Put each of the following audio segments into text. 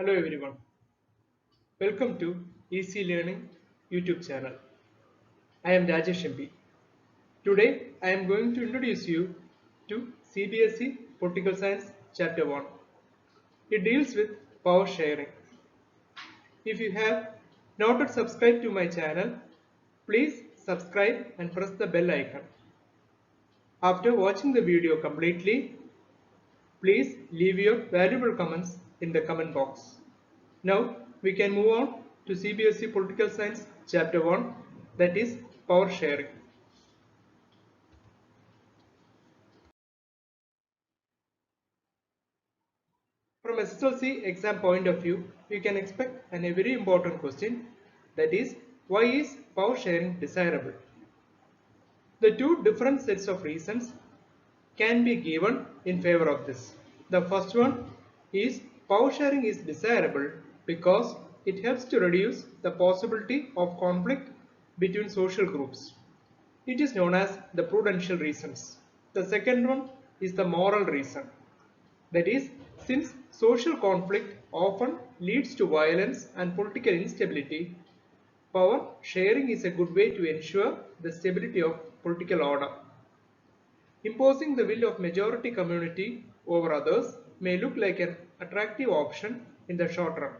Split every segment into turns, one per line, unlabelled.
Hello everyone, welcome to Easy Learning YouTube channel. I am Rajesh MP. Today I am going to introduce you to Cbse Political Science Chapter 1. It deals with power sharing. If you have not yet subscribed to my channel, please subscribe and press the bell icon. After watching the video completely, please leave your valuable comments in the comment box. Now we can move on to Cbse Political Science Chapter 1, that is power sharing. From SSLC exam point of view, we can expect a very important question, that is, why is power sharing desirable? The two different sets of reasons can be given in favor of this. The first one is power sharing is desirable because it helps to reduce the possibility of conflict between social groups. It is known as the prudential reasons. The second one is the moral reason. That is, since social conflict often leads to violence and political instability, power sharing is a good way to ensure the stability of political order. Imposing the will of majority community over others may look like an attractive option in the short run,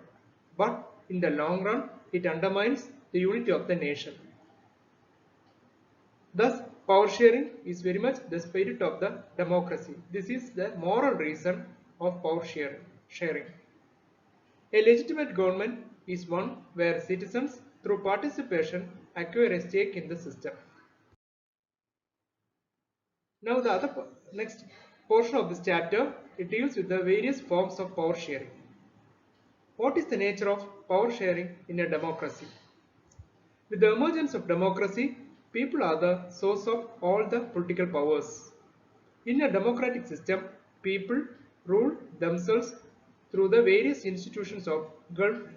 but in the long run it undermines the unity of the nation. Thus, power sharing is very much the spirit of the democracy. This is the moral reason of power sharing. A legitimate government is one where citizens, through participation, acquire a stake in the system. Now, next portion of this chapter, it deals with the various forms of power sharing. What is the nature of power sharing in a democracy? With the emergence of democracy, people are the source of all the political powers. In a democratic system, people rule themselves through the various institutions of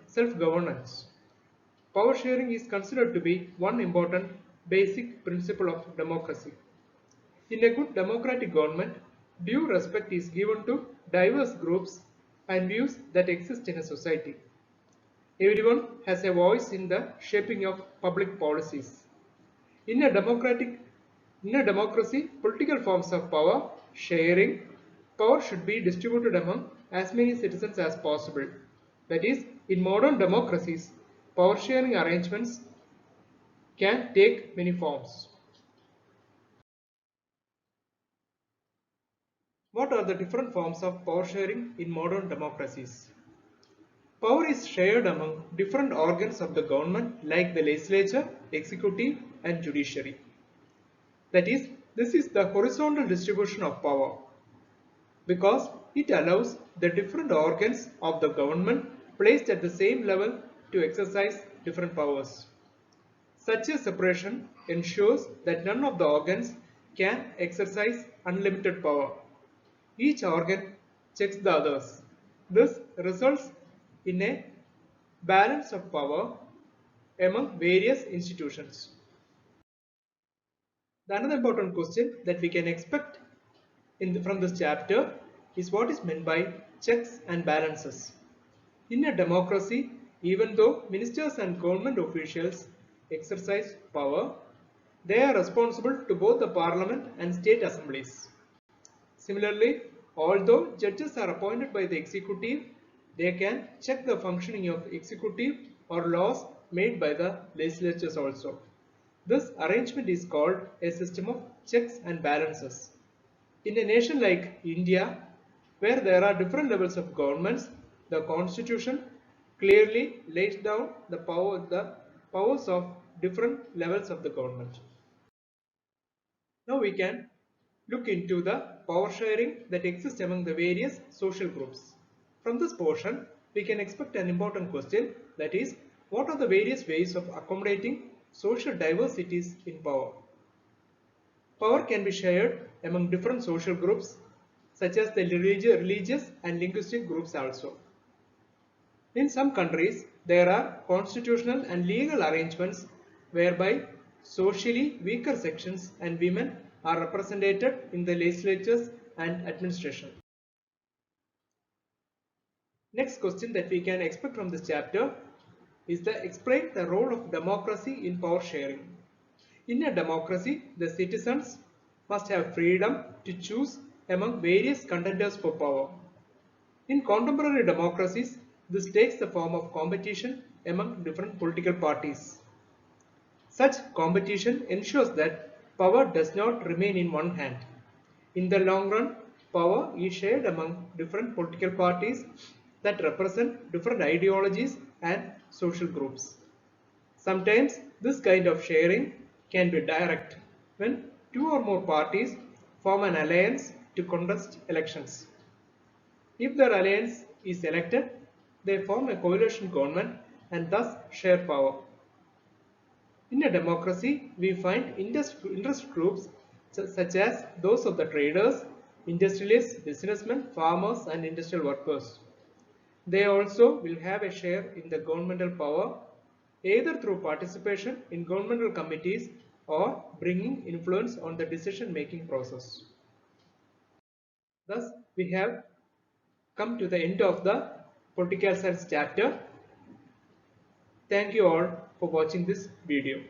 self-governance. Power sharing is considered to be one important basic principle of democracy. In a good democratic government, due respect is given to diverse groups and views that exist in a society. Everyone has a voice in the shaping of public policies. In a democracy, political forms of power sharing, power should be distributed among as many citizens as possible. That is, in modern democracies, power sharing arrangements can take many forms. What are the different forms of power sharing in modern democracies? Power is shared among different organs of the government like the legislature, executive and judiciary. That is, this is the horizontal distribution of power because it allows the different organs of the government placed at the same level to exercise different powers. Such a separation ensures that none of the organs can exercise unlimited power. Each organ checks the others. This results in a balance of power among various institutions. The another important question that we can expect from this chapter is what is meant by checks and balances. In a democracy, even though ministers and government officials exercise power, they are responsible to both the parliament and state assemblies. Similarly, although judges are appointed by the executive, they can check the functioning of the executive or laws made by the legislatures also. This arrangement is called a system of checks and balances. In a nation like India, where there are different levels of governments, the constitution clearly lays down the powers of different levels of the government. Now we can look into the power sharing that exists among the various social groups. From this portion, we can expect an important question, that is, what are the various ways of accommodating social diversities in power? Power can be shared among different social groups such as the religious and linguistic groups also. In some countries, there are constitutional and legal arrangements whereby socially weaker sections and women are represented in the legislatures and administration. Next question that we can expect from this chapter is the explain the role of democracy in power sharing. In a democracy, the citizens must have freedom to choose among various contenders for power. In contemporary democracies, this takes the form of competition among different political parties. Such competition ensures that power does not remain in one hand. In the long run, power is shared among different political parties that represent different ideologies and social groups. Sometimes this kind of sharing can be direct when two or more parties form an alliance to contest elections. If their alliance is elected, they form a coalition government and thus share power. In a democracy, we find interest groups such as those of the traders, industrialists, businessmen, farmers, and industrial workers. They also will have a share in the governmental power, either through participation in governmental committees or bringing influence on the decision-making process. Thus, we have come to the end of the political science chapter. Thank you all for watching this video.